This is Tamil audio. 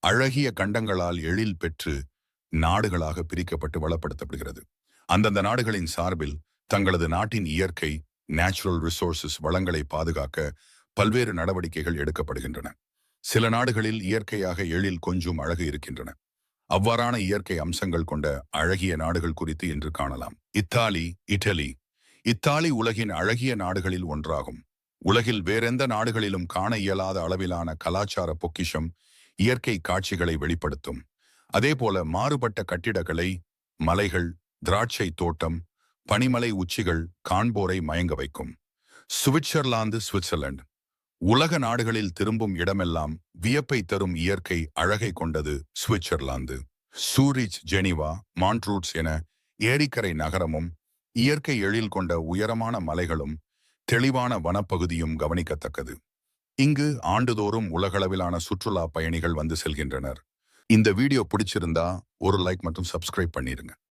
அழகிய கண்டங்களால் எழில் பெற்று நாடுகளாக பிரிக்கப்பட்டு வளப்படுத்தப்படுகிறது. அந்தந்த நாடுகளின் சார்பில் தங்களது நாட்டின் இயற்கை நேச்சுரல் ரிசோர்சஸ் வளங்களை பாதுகாக்க பல்வேறு நடவடிக்கைகள் எடுக்கப்படுகின்றன. சில நாடுகளில் இயற்கையாக எழில் கொஞ்சம் அழகு இருக்கின்றன. அவ்வாறான இயற்கை அம்சங்கள் கொண்ட அழகிய நாடுகள் குறித்து இன்று காணலாம். இத்தாலி இத்தாலி உலகின் அழகிய நாடுகளில் ஒன்றாகும். உலகில் வேறெந்த நாடுகளிலும் காண இயலாத அளவிலான கலாச்சார பொக்கிஷம் இயற்கை காட்சிகளை வெளிப்படுத்தும். அதேபோல மாறுபட்ட கட்டிடக்கலை, மலைகள், திராட்சை தோட்டம், பனிமலை உச்சிகள் காண்போரை மயங்க வைக்கும். சுவிட்சர்லாந்து உலக நாடுகளில் திரும்பும் இடமெல்லாம் வியப்பை தரும் இயற்கை அழகை கொண்டது சுவிட்சர்லாந்து. சூரிச், ஜெனிவா, மான்ட்ரூட்ஸ் என ஏரிக்கரை நகரமும் இயற்கை எழில் கொண்ட உயரமான மலைகளும் தெளிவான வனப்பகுதியும் கவனிக்கத்தக்கது. இங்கு ஆண்டுதோறும் உலகளவிலான சுற்றுலா பயணிகள் வந்து செல்கின்றனர். இந்த வீடியோ பிடிச்சிருந்தா ஒரு லைக் மற்றும் சப்ஸ்கிரைப் பண்ணிருங்க.